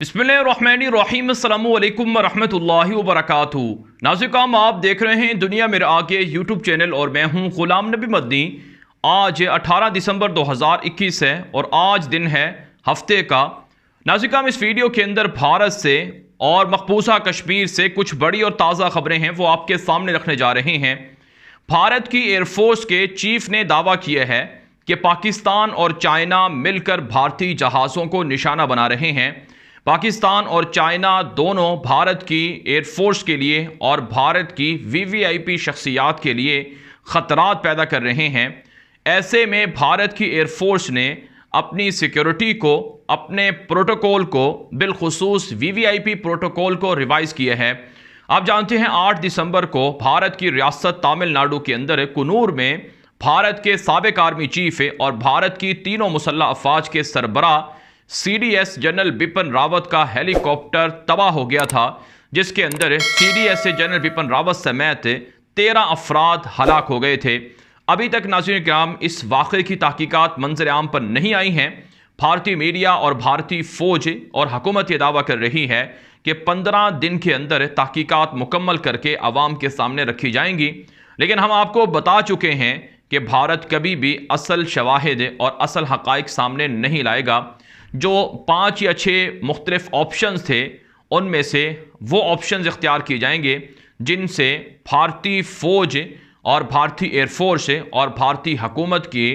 बिस्मिल्लाहिर्रहमानिर्रहीम अस्सलामु अलैकुम वरहमतुल्लाहि वबरकातुहू। नाज़िकाम, आप देख रहे हैं दुनिया मेरे आगे यूट्यूब चैनल और मैं हूं ग़ुलाम नबी मदनी। आज 18 दिसंबर 2021 है और आज दिन है हफ्ते का। नाज़िकाम, इस वीडियो के अंदर भारत से और मकबूजा कश्मीर से कुछ बड़ी और ताज़ा खबरें हैं वो आपके सामने रखने जा रहे हैं। भारत की एयरफोर्स के चीफ ने दावा किया है कि पाकिस्तान और चाइना मिलकर भारतीय जहाज़ों को निशाना बना रहे हैं। पाकिस्तान और चाइना दोनों भारत की एयरफोर्स के लिए और भारत की वीवीआईपी शख्सियात के लिए ख़तरात पैदा कर रहे हैं। ऐसे में भारत की एयरफोर्स ने अपनी सिक्योरिटी को, अपने प्रोटोकॉल को, बिलखुसूस वीवीआईपी प्रोटोकॉल को रिवाइज़ किया है। आप जानते हैं 8 दिसंबर को भारत की रियासत तमिलनाडु के अंदर कुन्नूर में भारत के साबिक आर्मी चीफ और भारत की तीनों मुसल्लह अफवाज के सरबरा सीडीएस जनरल बिपिन रावत का हेलीकॉप्टर तबाह हो गया था, जिसके अंदर सीडीएस जनरल बिपिन रावत समेत 13 अफराद हलाक हो गए थे। अभी तक नाज़रीन किराम इस वाक़े की तहकीकात मंजर आम पर नहीं आई हैं। भारतीय मीडिया और भारतीय फ़ौज और हुकूमत ये दावा कर रही है कि 15 दिन के अंदर तहकीकात मुकम्मल करके अवाम के सामने रखी जाएंगी। लेकिन हम आपको बता चुके हैं कि भारत कभी भी असल शवाहिद और असल हक़ाइक़ सामने नहीं लाएगा। जो 5 या 6 मुख्तलिफ ऑप्शंस थे उनमें से वो ऑप्शंस इख्तियार किए जाएंगे जिनसे भारतीय फ़ौज और भारतीय एयरफोर्स और भारतीय हुकूमत की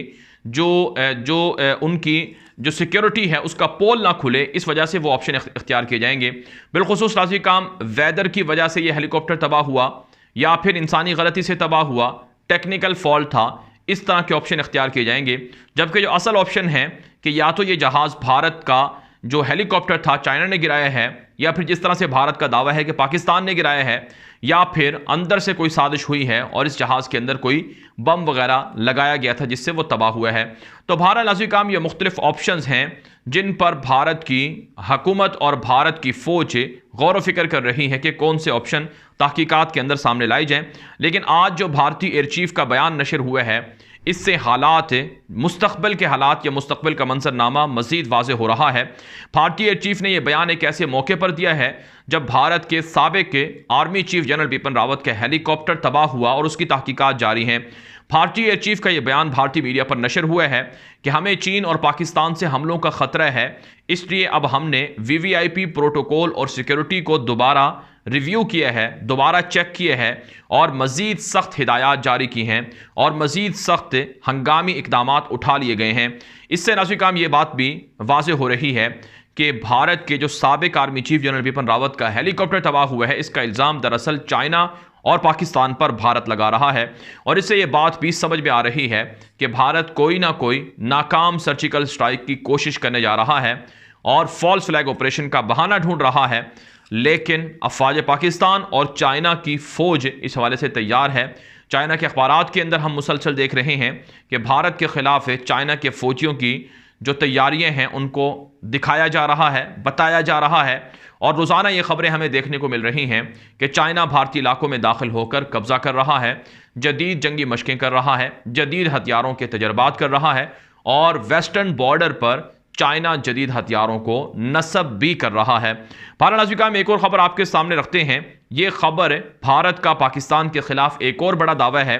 उनकी जो सिक्योरिटी है उसका पोल ना खुले, इस वजह से वो ऑप्शन इख्तियार किए जाएंगे। बिलखुसूस राजी काम वेदर की वजह से ये हेलीकॉप्टर तबाह हुआ या फिर इंसानी गलती से तबाह हुआ, टेक्निकल फॉल्ट था, इस तरह के ऑप्शन इख्तियार किए जाएंगे। जबकि जो असल ऑप्शन है कि या तो ये जहाज़ भारत का जो हेलीकॉप्टर था चाइना ने गिराया है, या फिर जिस तरह से भारत का दावा है कि पाकिस्तान ने गिराया है, या फिर अंदर से कोई साजिश हुई है और इस जहाज़ के अंदर कोई बम वगैरह लगाया गया था जिससे वो तबाह हुआ है। तो बहरहाल नाज़रीन, ये मुख्तलिफ ऑप्शंस हैं जिन पर भारत की हुकूमत और भारत की फ़ौज गौर व फिक्र कर रही है कि कौन से ऑप्शन तहकीकात के अंदर सामने लाए जाएँ। लेकिन आज जो भारतीय एयर चीफ का बयान नशर हुआ है, इससे हालात, मुस्तक़बिल के हालात या मुस्तक़बिल का मंजरनामा मज़ीद वाज़ेह हो रहा है। भारतीय एयर चीफ ने यह बयान एक ऐसे मौके पर दिया है जब भारत के साबिक army chief general Bipin Rawat का हेलीकॉप्टर तबाह हुआ और उसकी तहकीकात जारी हैं। भारतीय एयर चीफ का यह बयान भारतीय मीडिया पर नशर हुआ है कि हमें चीन और पाकिस्तान से हमलों का ख़तरा है, इसलिए अब हमने वीवीआईपी प्रोटोकॉल और सिक्योरिटी को दोबारा रिव्यू किया है, दोबारा चेक किया है और मज़ीद सख्त हिदायत जारी की हैं और मज़ीद सख्त हंगामी इक़दामात उठा लिए गए हैं। इससे नाज़रीन काम ये बात भी वाज़ेह हो रही है कि भारत के जो साबिक army chief general Bipin Rawat का हेलीकॉप्टर तबाह हुआ है, इसका इल्ज़ाम दरअसल चाइना और पाकिस्तान पर भारत लगा रहा है। और इससे ये बात भी समझ में आ रही है कि भारत कोई ना कोई नाकाम सर्जिकल स्ट्राइक की कोशिश करने जा रहा है और फॉल्स फ्लैग ऑपरेशन का बहाना ढूंढ रहा है। लेकिन अफवाज पाकिस्तान और चाइना की फ़ौज इस हवाले से तैयार है। चाइना के अखबारात के अंदर हम मुसलसल देख रहे हैं कि भारत के ख़िलाफ़ चाइना के फ़ौजियों की जो तैयारियां हैं उनको दिखाया जा रहा है, बताया जा रहा है और रोज़ाना ये ख़बरें हमें देखने को मिल रही हैं कि चाइना भारतीय इलाकों में दाखिल होकर कब्ज़ा कर रहा है, जदीद जंगी मशक़ें कर रहा है, जदीद हथियारों के तजर्बात कर रहा है और वेस्टर्न बॉर्डर पर चाइना जदीद हथियारों को नस्ब भी कर रहा है। भारत नाज़रीन में एक और ख़बर आपके सामने रखते हैं। ये ख़बर भारत का पाकिस्तान के ख़िलाफ़ एक और बड़ा दावा है।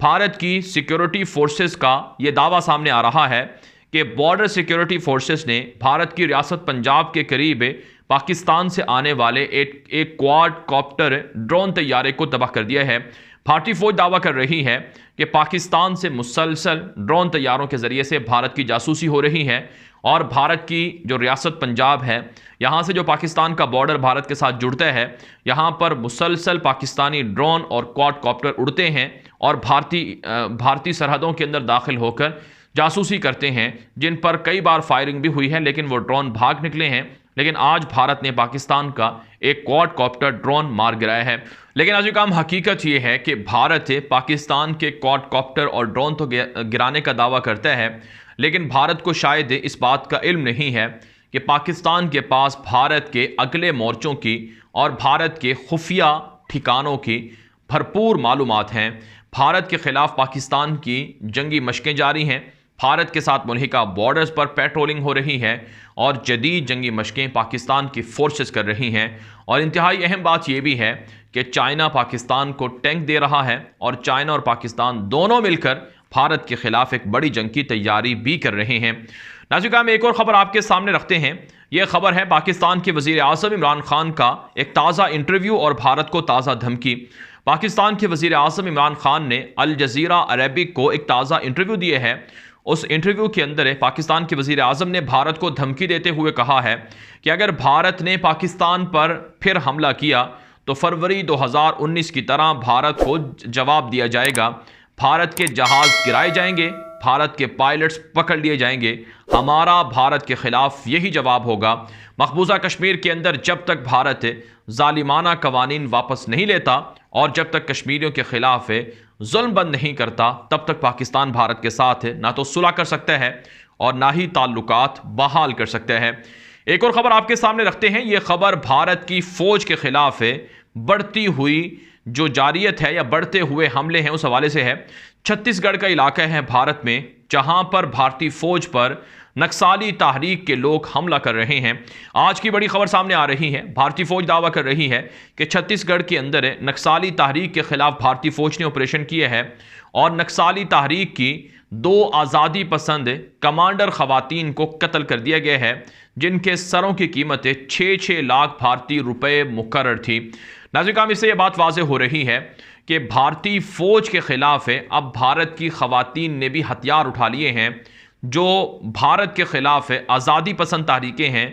भारत की सिक्योरिटी फोर्सेस का ये दावा सामने आ रहा है कि बॉर्डर सिक्योरिटी फोर्सेस ने भारत की रियासत पंजाब के करीब पाकिस्तान से आने वाले एक क्वाड कॉप्टर ड्रोन तैयारे को तबाह कर दिया है। भारतीय फ़ौज दावा कर रही है कि पाकिस्तान से मुसलसल ड्रोन तैयारों के ज़रिए से भारत की जासूसी हो रही है और भारत की जो रियासत पंजाब है, यहाँ से जो पाकिस्तान का बॉर्डर भारत के साथ जुड़ता है, यहाँ पर मुसलसल पाकिस्तानी ड्रोन और क्वाड कॉप्टर उड़ते हैं और भारतीय सरहदों के अंदर दाखिल होकर जासूसी करते हैं, जिन पर कई बार फायरिंग भी हुई है लेकिन वो ड्रोन भाग निकले हैं। लेकिन आज भारत ने पाकिस्तान का एक क्वाड कॉप्टर ड्रोन मार गिराया है। लेकिन आज काम हकीकत ये है कि भारत पाकिस्तान के क्वाड कॉप्टर और ड्रोन तो गिराने का दावा करता है, लेकिन भारत को शायद इस बात का इल्म नहीं है कि पाकिस्तान के पास भारत के अगले मोर्चों की और भारत के खुफिया ठिकानों की भरपूर मालूमात हैं। भारत के ख़िलाफ़ पाकिस्तान की जंगी मशक़ें जारी हैं, भारत के साथ मुल्हिका बॉर्डर्स पर पेट्रोलिंग हो रही है और जदीद जंगी मशकें पाकिस्तान की फोर्सेस कर रही हैं। और इंतहाई अहम बात यह भी है कि चाइना पाकिस्तान को टैंक दे रहा है और चाइना और पाकिस्तान दोनों मिलकर भारत के खिलाफ एक बड़ी जंग की तैयारी भी कर रहे हैं। नाज़रीन, एक और खबर आपके सामने रखते हैं। यह खबर है पाकिस्तान के वज़ीर आज़म इमरान खान का एक ताज़ा इंटरव्यू और भारत को ताज़ा धमकी। पाकिस्तान के वज़ीर आज़म इमरान खान ने अल जज़ीरा अरबिक को एक ताज़ा इंटरव्यू दिए है। उस इंटरव्यू के अंदर पाकिस्तान के वज़ीर आज़म ने भारत को धमकी देते हुए कहा है कि अगर भारत ने पाकिस्तान पर फिर हमला किया तो फरवरी 2019 की तरह भारत को जवाब दिया जाएगा। भारत के जहाज़ गिराए जाएंगे, भारत के पायलट्स पकड़ लिए जाएंगे। हमारा भारत के खिलाफ यही जवाब होगा। मकबूजा कश्मीर के अंदर जब तक भारत जालिमाना कवानीन वापस नहीं लेता और जब तक कश्मीरियों के खिलाफ जुल्म बंद नहीं करता, तब तक पाकिस्तान भारत के साथ ना तो सुलह कर सकता है और ना ही ताल्लुकात बहाल कर सकता है। एक और खबर आपके सामने रखते हैं। यह खबर भारत की फौज के खिलाफ बढ़ती हुई जो जारियत है या बढ़ते हुए हमले हैं उस हवाले से है। छत्तीसगढ़ का इलाका है भारत में, जहां पर भारतीय फौज पर नक्सली तहरीक के लोग हमला कर रहे हैं। आज की बड़ी खबर सामने आ रही है। भारतीय फौज दावा कर रही है कि छत्तीसगढ़ के अंदर नक्सली तहरीक के खिलाफ भारतीय फौज ने ऑपरेशन किया है और नक्सली तहरीक की 2 आज़ादी पसंद कमांडर खवातीन को कत्ल कर दिया गया है, जिनके सरों की कीमत 6-6 लाख भारतीय रुपए मुकर्रर थी। नाज़रीन, इससे यह बात वाज़ेह हो रही है कि भारतीय फौज के खिलाफ अब भारत की खवातीन ने भी हथियार उठा लिए हैं। जो भारत के खिलाफ आज़ादी पसंद तहरीकें हैं,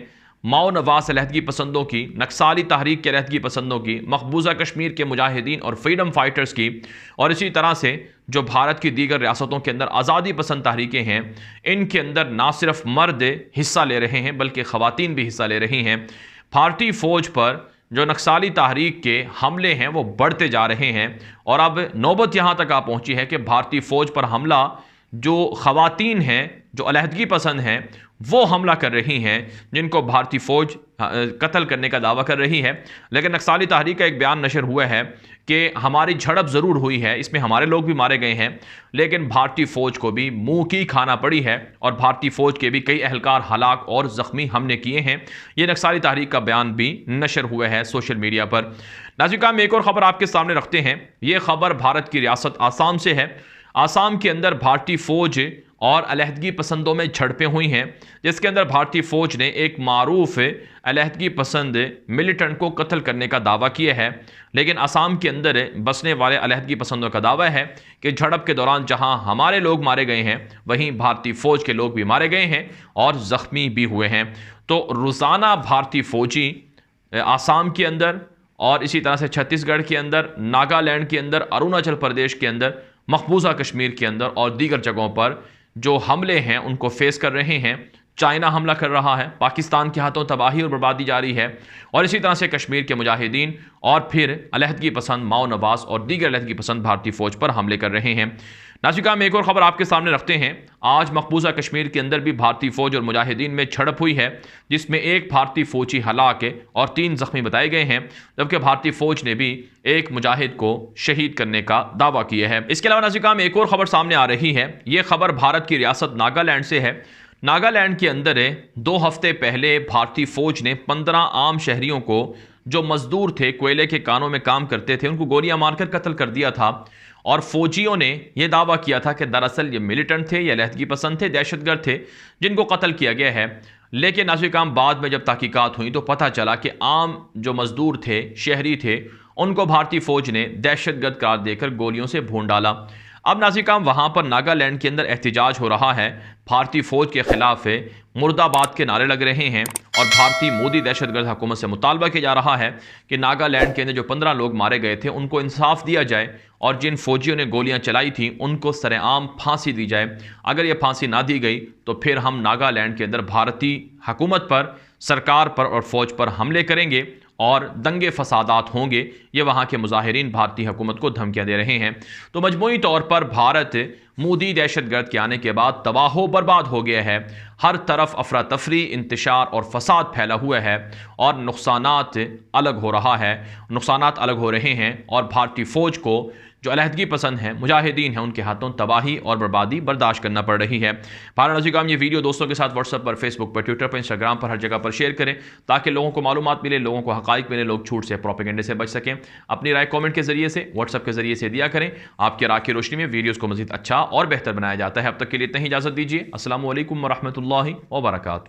माओ नवाज अलहदगी पसंदों की, नक्सली तहरीक के अलहदगी पसंदों की, मकबूजा कश्मीर के मुजाहिदीन और फ्रीडम फाइटर्स की, और इसी तरह से जो भारत की दीगर रियासतों के अंदर आज़ादी पसंद तहरीकें हैं, इनके अंदर ना सिर्फ मर्द हिस्सा ले रहे हैं बल्कि ख़वातीन भी हिस्सा ले रही हैं। भारतीय फ़ौज पर जो नक्सली तहरीक के हमले हैं वो बढ़ते जा रहे हैं और अब नौबत यहाँ तक आ पहुँची है कि भारतीय फ़ौज पर हमला जो ख़वातीन हैं, जो अलहदगी पसंद हैं, वो हमला कर रही हैं, जिनको भारतीय फ़ौज कत्ल करने का दावा कर रही है। लेकिन नक्सली तहरीक का एक बयान नशर हुआ है कि हमारी झड़प ज़रूर हुई है, इसमें हमारे लोग भी मारे गए हैं, लेकिन भारतीय फ़ौज को भी मुंह की खाना पड़ी है और भारतीय फ़ौज के भी कई अहलकार हलाक और ज़ख्मी हमने किए हैं। ये नक्सली तहरीक का बयान भी नशर हुआ है सोशल मीडिया पर। नाज़रीन, में एक और ख़बर आपके सामने रखते हैं। ये ख़बर भारत की रियासत आसाम से है। आसाम के अंदर भारतीय फ़ौज और अलहदगी पसंदों में झड़पें हुई हैं, जिसके अंदर भारतीय फ़ौज ने एक मारूफ अलहदगी पसंद मिलिटेंट को कत्ल करने का दावा किया है। लेकिन आसाम के अंदर बसने वाले अलहदगी पसंदों का दावा है कि झड़प के दौरान जहां हमारे लोग मारे गए हैं, वहीं भारतीय फ़ौज के लोग भी मारे गए हैं और ज़ख्मी भी हुए हैं। तो रोज़ाना भारतीय फ़ौजी आसाम के अंदर और इसी तरह से छत्तीसगढ़ के अंदर, नागालैंड के अंदर, अरुणाचल प्रदेश के अंदर, मकबूजा कश्मीर के अंदर और दीगर जगहों पर जो हमले हैं उनको फेस कर रहे हैं। चाइना हमला कर रहा है, पाकिस्तान के हाथों तबाही और बर्बादी जारी है, और इसी तरह से कश्मीर के मुजाहिदीन और फिर अलहदगी पसंद माओ नवाज और दीगर अलहदगी पसंद भारतीय फ़ौज पर हमले कर रहे हैं। नाज़रीन, में एक और ख़बर आपके सामने रखते हैं। आज मकबूजा कश्मीर के अंदर भी भारतीय फ़ौज और मुजाहिदीन में झड़प हुई है, जिसमें एक भारतीय फ़ौजी हलाक है और 3 ज़ख्मी बताए गए हैं, जबकि भारतीय फ़ौज ने भी एक मुजाहिद को शहीद करने का दावा किया है। इसके अलावा नाज़रीन, में एक और ख़बर सामने आ रही है। ये ख़बर भारत की रियासत नागालैंड से है। नागालैंड के अंदर 2 हफ्ते पहले भारतीय फ़ौज ने 15 आम शहरियों को, जो मजदूर थे, कोयले के कानों में काम करते थे, उनको गोलियां मारकर कत्ल कर दिया था। और फौजियों ने यह दावा किया था कि दरअसल ये मिलिटेंट थे, ये अलहदगी पसंद थे, दहशतगर्द थे, जिनको कत्ल किया गया है। लेकिन नाज़रीन, बाद में जब तहकीकात हुई तो पता चला कि आम जो मजदूर थे, शहरी थे, उनको भारतीय फ़ौज ने दहशतगर्द करार देकर गोलियों से भून डाला। अब नाज़रीन, वहाँ पर नागालैंड के अंदर एहतजाज हो रहा है। भारतीय फ़ौज के ख़िलाफ़ मुर्दाबाद के नारे लग रहे हैं और भारतीय मोदी दहशतगर्द हुकूमत से मुतालबा किया जा रहा है कि नागालैंड के अंदर जो 15 लोग मारे गए थे उनको इंसाफ दिया जाए और जिन फ़ौजियों ने गोलियां चलाई थी उनको सरेआम फांसी दी जाए। अगर ये फांसी ना दी गई तो फिर हम नागालैंड के अंदर भारतीय हुकूमत पर, सरकार पर और फ़ौज पर हमले करेंगे और दंगे फसादात होंगे। ये वहाँ के मुजाहिरीन भारतीय हुकूमत को धमकियाँ दे रहे हैं। तो मजमूई तौर पर भारत मोदी दहशतगर्द के आने के बाद तबाह बर्बाद हो गया है। हर तरफ अफरा तफरी, इंतशार और फसाद फैला हुआ है और नुकसानात अलग हो रहा है, नुकसानात अलग हो रहे हैं और भारतीय फ़ौज को जो अलहदगी पसंद हैं, मुजाहिदीन हैं, उनके हाथों तबाही और बर्बादी बर्दाश्त करना पड़ रही है। बहरहाल नाज़रीन किराम, ये वीडियो दोस्तों के साथ व्हाट्सएप पर, फेसबुक पर, ट्विटर पर, इंस्टाग्राम पर, हर जगह पर शेयर करें ताकि लोगों को मालूमात मिले, लोगों को हक़ाइक़ मिले, लोग झूठ से, प्रोपेगेंडे से बच सकें। अपनी राय कमेंट के जरिए से, व्हाट्सएप के जरिए से दिया करें। आपके राय की रोशनी में वीडियोज़ को मज़ीद अच्छा और बेहतर बनाया जाता है। अब तक के लिए इतना ही इजाज़त दीजिए। अस्सलामु अलैकुम व रहमतुल्लाहि व बरकातुहू।